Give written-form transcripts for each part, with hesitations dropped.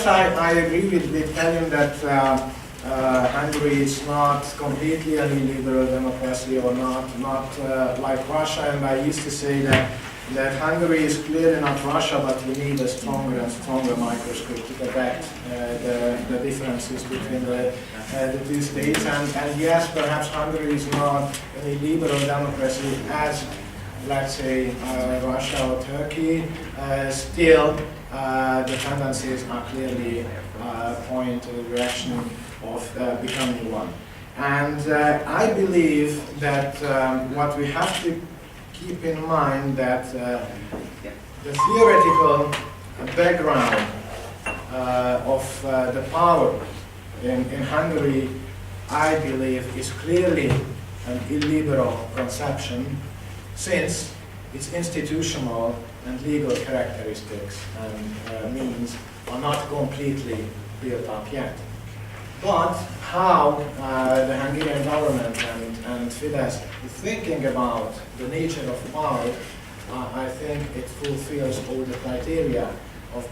I agree with Helen that Hungary is not completely an illiberal democracy, or not like Russia, and I used to say that Hungary is clearly not Russia, but we need a stronger and stronger microscope to detect the differences between the two states. And yes, perhaps Hungary is not an illiberal democracy as, let's say, Russia or Turkey. Still, the tendencies are clearly point to the direction of becoming one. And I believe that what we have to keep in mind that the theoretical background of the power in Hungary, I believe, is clearly an illiberal conception, since its institutional and legal characteristics and means are not completely built up yet. But how the Hungarian government and Fidesz is thinking about the nature of power, I think it fulfills all the criteria of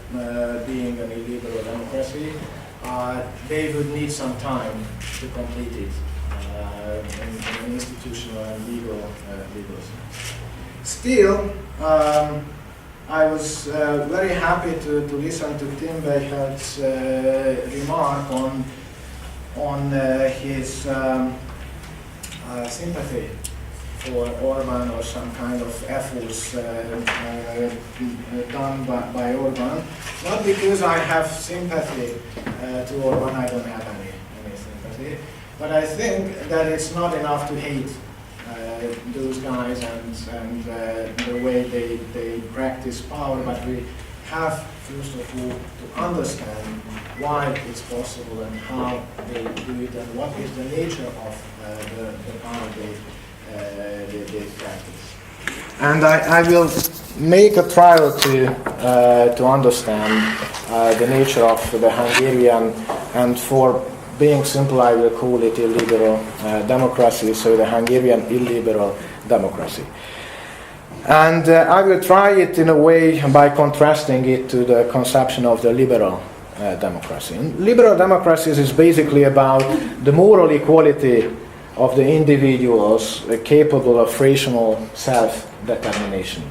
being an illiberal democracy. They would need some time to complete it in institutional and legal sense. Still, I was very happy to listen to Tim Beichelt's remark on his sympathy for Orbán, or some kind of efforts done by Orbán. Not because I have sympathy to Orbán, I don't have any sympathy, but I think that it's not enough to hate those guys and the way they practice power, but we have, first of all, to understand why it's possible and how they do it and what is the nature of the power they practice. And I will make a trial to understand the nature of the Hungarian, and for being simple, I will call it illiberal democracy, so the Hungarian illiberal democracy. And I will try it in a way by contrasting it to the conception of the liberal democracy. And liberal democracies is basically about the moral equality of the individuals capable of rational self-determination.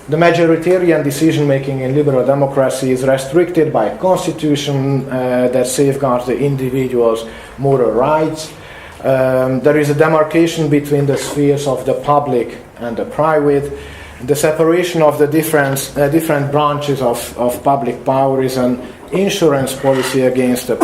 The majoritarian decision-making in liberal democracy is restricted by a constitution that safeguards the individual's moral rights. There is a demarcation between the spheres of the public and the private. The separation of the different branches of public power is an insurance policy against a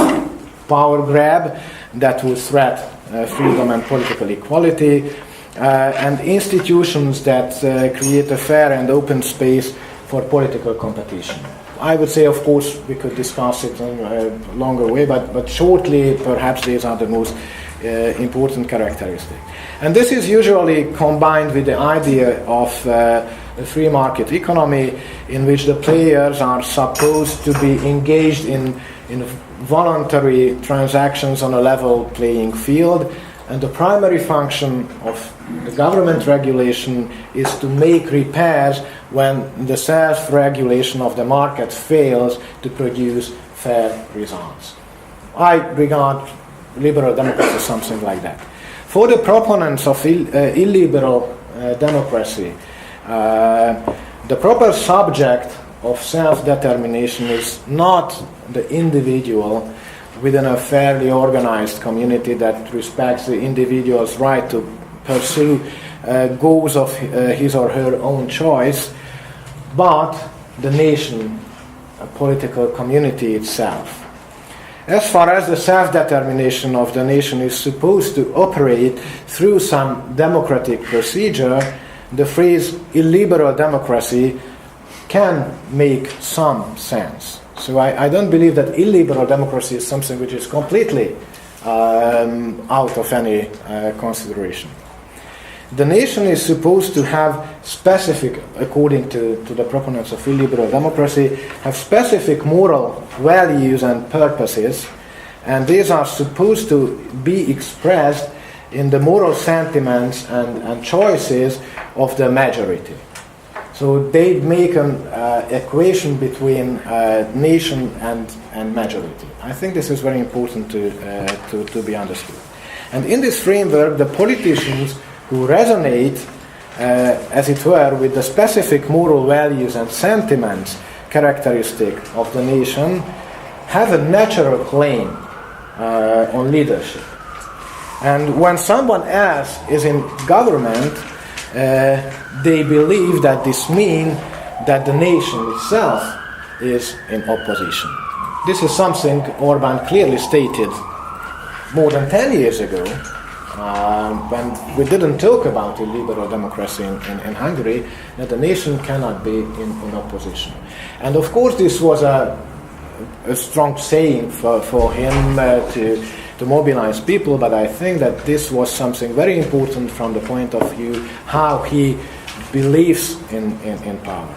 power grab that would threaten freedom and political equality. And institutions that create a fair and open space for political competition. I would say, of course, we could discuss it in a longer way, but shortly, perhaps these are the most important characteristics. And this is usually combined with the idea of a free market economy, in which the players are supposed to be engaged in voluntary transactions on a level playing field. And the primary function of the government regulation is to make repairs when the self-regulation of the market fails to produce fair results. I regard liberal democracy as something like that. For the proponents of illiberal democracy, the proper subject of self-determination is not the individual within a fairly organized community that respects the individual's right to pursue goals of his or her own choice, but the nation, a political community itself. As far as the self-determination of the nation is supposed to operate through some democratic procedure, the phrase illiberal democracy can make some sense. So I don't believe that illiberal democracy is something which is completely out of any consideration. The nation is supposed to have specific, according to the proponents of illiberal democracy, have specific moral values and purposes, and these are supposed to be expressed in the moral sentiments and choices of the majority. So they make an equation between nation and majority. I think this is very important to be understood. And in this framework, the politicians who resonate, as it were, with the specific moral values and sentiments characteristic of the nation have a natural claim on leadership. And when someone else is in government, they believe that this means that the nation itself is in opposition. This is something Orbán clearly stated more than 10 years ago, when we didn't talk about illiberal democracy in Hungary, that the nation cannot be in opposition. And of course this was a strong saying for him to mobilize people, but I think that this was something very important from the point of view how he believes in power.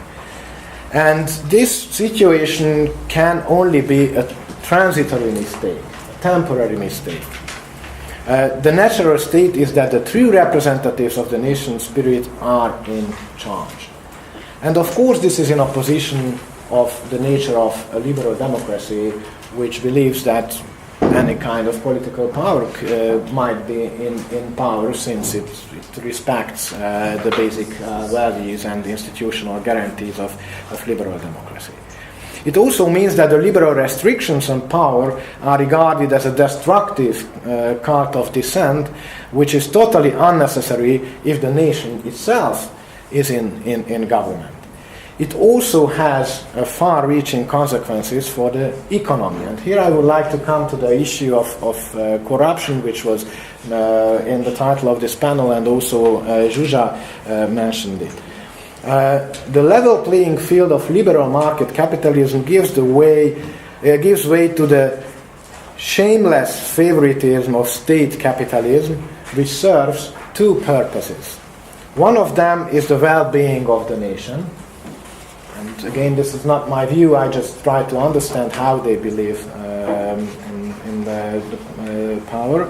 And this situation can only be a transitory mistake, a temporary mistake. The natural state is that the true representatives of the nation spirit are in charge. And of course this is in opposition of the nature of a liberal democracy, which believes that any kind of political power might be in power, since it respects the basic values and institutional guarantees of liberal democracy. It also means that the liberal restrictions on power are regarded as a destructive cult of dissent, which is totally unnecessary if the nation itself is in government. It also has far-reaching consequences for the economy. And here I would like to come to the issue of corruption, which was in the title of this panel, and also Zsuzsa mentioned it. The level playing field of liberal market capitalism gives way to the shameless favoritism of state capitalism, which serves two purposes. One of them is the well-being of the nation. And again, this is not my view, I just try to understand how they believe in the power.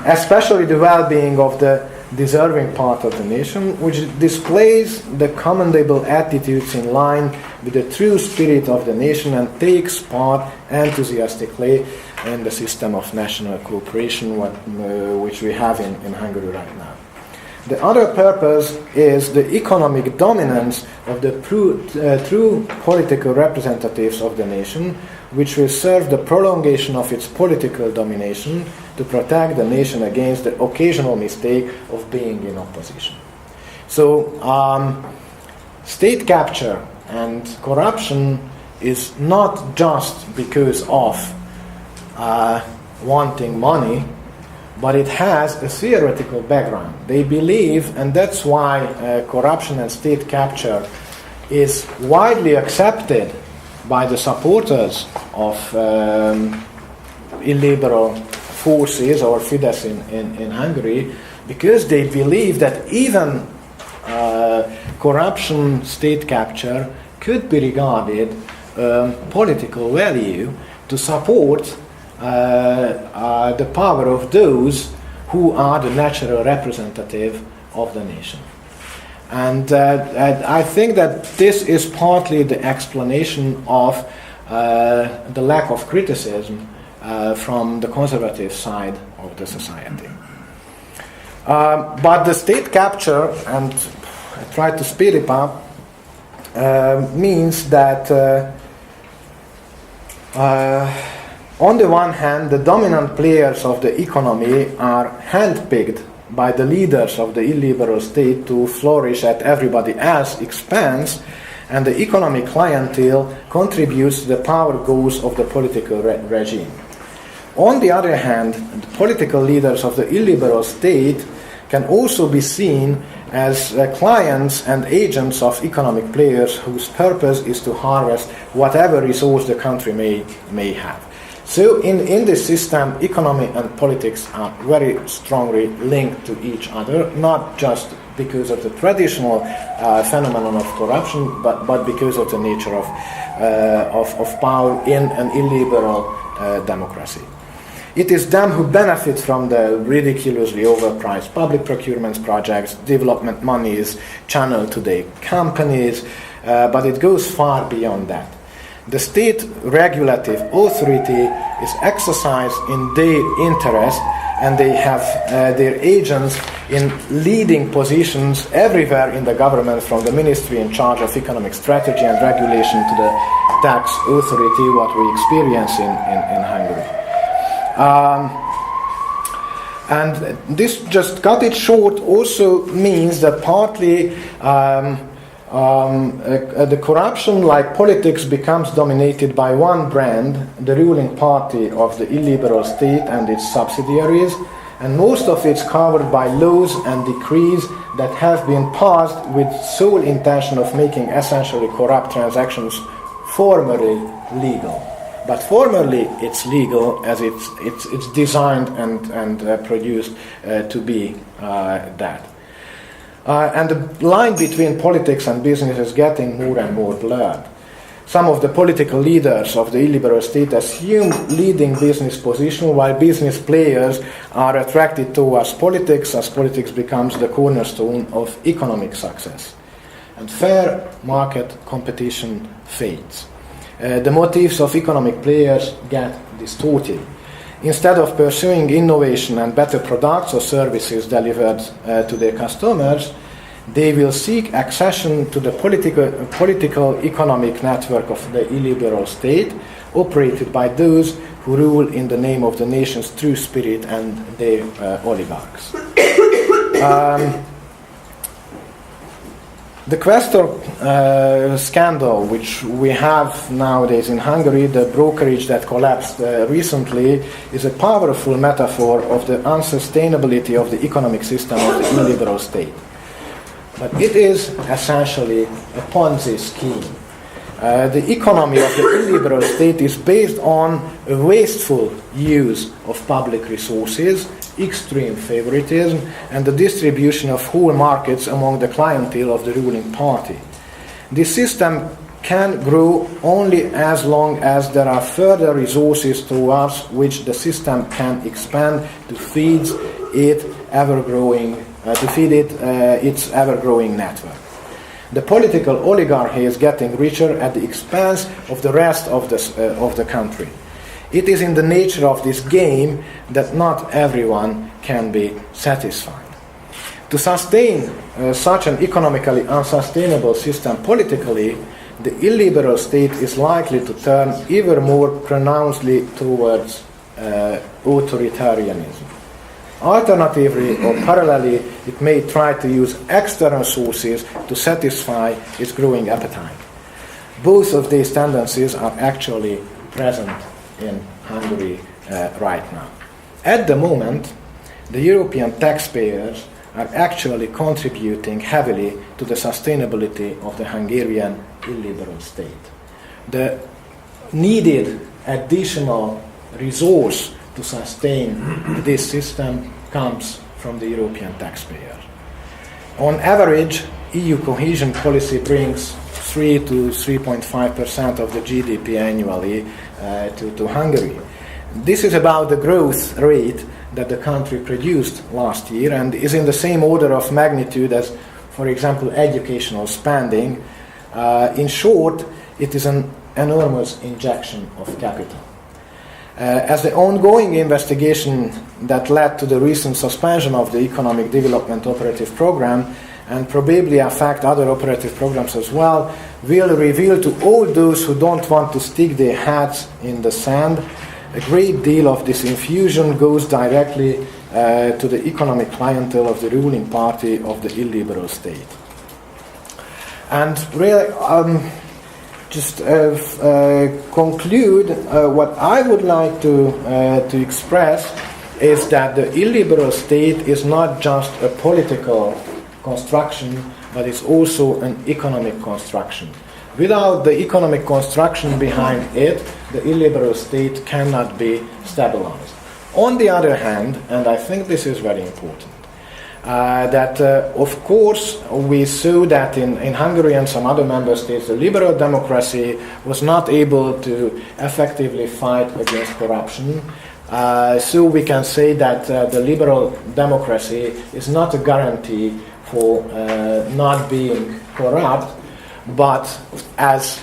Especially the well-being of the deserving part of the nation, which displays the commendable attitudes in line with the true spirit of the nation and takes part enthusiastically in the system of national cooperation which we have in Hungary right now. The other purpose is the economic dominance of the true political representatives of the nation, which will serve the prolongation of its political domination to protect the nation against the occasional mistake of being in opposition. So, state capture and corruption is not just because of wanting money, but it has a theoretical background. They believe, and that's why corruption and state capture is widely accepted by the supporters of illiberal forces or Fidesz in Hungary, because they believe that even corruption, state capture could be regarded political value to support the power of those who are the natural representative of the nation. And I think that this is partly the explanation of the lack of criticism from the conservative side of the society. But the state capture, and I try to speed it up, means that on the one hand, the dominant players of the economy are handpicked by the leaders of the illiberal state to flourish at everybody else's expense, and the economic clientele contributes to the power goals of the political regime. On the other hand, the political leaders of the illiberal state can also be seen as clients and agents of economic players whose purpose is to harvest whatever resource the country may have. So in this system, economy and politics are very strongly linked to each other, not just because of the traditional phenomenon of corruption, but because of the nature of power in an illiberal democracy. It is them who benefit from the ridiculously overpriced public procurement projects, development monies channeled to the companies, but it goes far beyond that. The state regulative authority is exercised in their interest, and they have their agents in leading positions everywhere in the government, from the ministry in charge of economic strategy and regulation to the tax authority, what we experience in Hungary. And this, just cut it short, also means that partly the corruption, like politics, becomes dominated by one brand, the ruling party of the illiberal state and its subsidiaries, and most of it's covered by laws and decrees that have been passed with sole intention of making essentially corrupt transactions formally legal. But formally it's legal, as it's designed and produced to be that. And the line between politics and business is getting more and more blurred. Some of the political leaders of the illiberal state assume leading business position, while business players are attracted towards politics, as politics becomes the cornerstone of economic success. And fair market competition fades. The motives of economic players get distorted. Instead of pursuing innovation and better products or services delivered to their customers, they will seek accession to the political economic network of the illiberal state, operated by those who rule in the name of the nation's true spirit and their oligarchs. The Questor scandal, which we have nowadays in Hungary, the brokerage that collapsed recently, is a powerful metaphor of the unsustainability of the economic system of the illiberal state. But it is essentially a Ponzi scheme. The economy of the illiberal state is based on a wasteful use of public resources, extreme favoritism, and the distribution of whole markets among the clientele of the ruling party. This system can grow only as long as there are further resources towards which the system can expand to feed its ever-growing network. The political oligarchy is getting richer at the expense of the rest of the country. It is in the nature of this game that not everyone can be satisfied. To sustain such an economically unsustainable system politically, the illiberal state is likely to turn ever more pronouncedly towards authoritarianism. Alternatively or parallelly, it may try to use external sources to satisfy its growing appetite. Both of these tendencies are actually present in Hungary right now. At the moment, the European taxpayers are actually contributing heavily to the sustainability of the Hungarian illiberal state. The needed additional resource to sustain this system comes from the European taxpayer. On average, EU cohesion policy brings 3 to 3.5% of the GDP annually to Hungary. This is about the growth rate that the country produced last year and is in the same order of magnitude as, for example, educational spending. In short, it is an enormous injection of capital. As the ongoing investigation that led to the recent suspension of the Economic Development Operative Program, and probably affect other operative programs as well, will reveal to all those who don't want to stick their heads in the sand, a great deal of this infusion goes directly to the economic clientele of the ruling party of the illiberal state. And really, just conclude, what I would like to express is that the illiberal state is not just a political construction, but it's also an economic construction. Without the economic construction behind it, the illiberal state cannot be stabilized. On the other hand, and I think this is very important, that of course we saw that in Hungary and some other member states, the liberal democracy was not able to effectively fight against corruption, So we can say that the liberal democracy is not a guarantee for not being corrupt, but as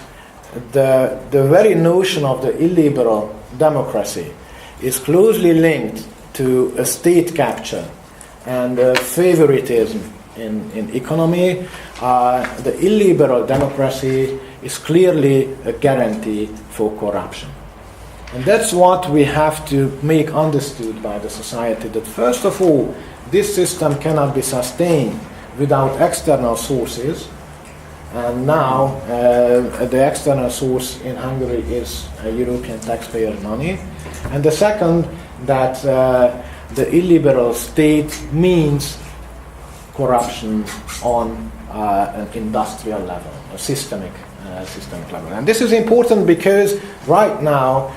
the very notion of the illiberal democracy is closely linked to a state capture and favoritism in economy, the illiberal democracy is clearly a guarantee for corruption. And that's what we have to make understood by the society, that first of all, this system cannot be sustained without external sources. And now the external source in Hungary is European taxpayer money. And the second, that the illiberal state means corruption on an industrial level, a systemic level. And this is important because right now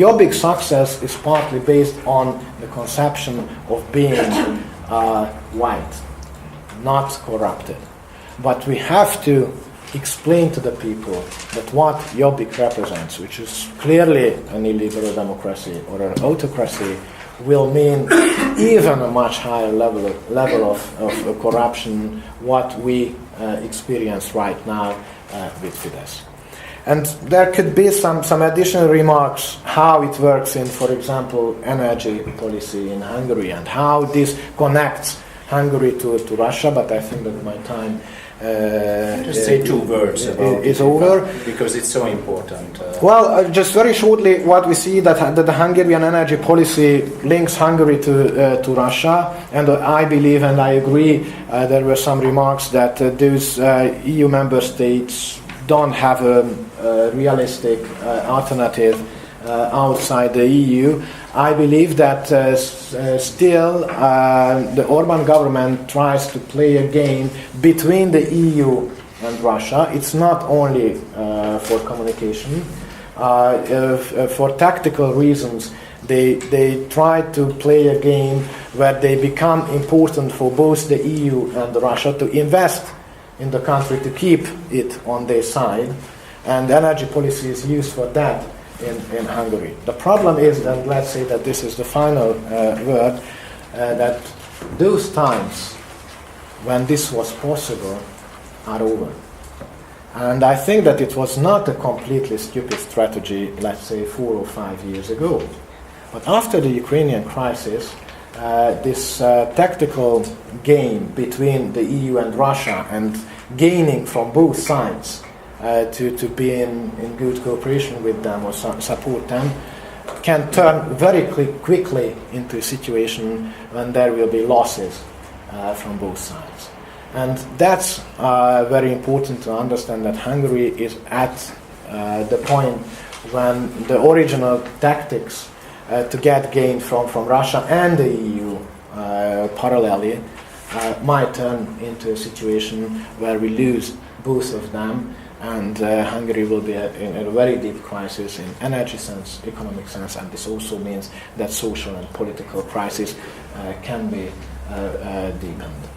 your big success is partly based on the conception of being white, not corrupted. But we have to explain to the people that what Jobbik represents, which is clearly an illiberal democracy or an autocracy, will mean even a much higher level of corruption what we experience right now with Fidesz. And there could be some additional remarks how it works in, for example, energy policy in Hungary and how this connects Hungary to Russia, but I think that my time just say two words about is over, because it's so important. Well, just very shortly, what we see that the Hungarian energy policy links Hungary to Russia, and I believe and I agree. There were some remarks that those EU member states don't have a realistic alternative outside the EU. I believe that still the Orbán government tries to play a game between the EU and Russia. It's not only for communication. For tactical reasons, they try to play a game where they become important for both the EU and Russia to invest in the country to keep it on their side. And energy policy is used for that in Hungary. The problem is, and let's say that this is the final word, that those times when this was possible are over. And I think that it was not a completely stupid strategy, let's say 4 or 5 years ago. But after the Ukrainian crisis, this tactical game between the EU and Russia and gaining from both sides to be in good cooperation with them or support them can turn very quickly into a situation when there will be losses from both sides. And that's very important to understand, that Hungary is at the point when the original tactics to get gain from Russia and the EU parallelly might turn into a situation where we lose both of them, and Hungary will be in a very deep crisis in energy sense, economic sense, and this also means that social and political crisis can be deepened.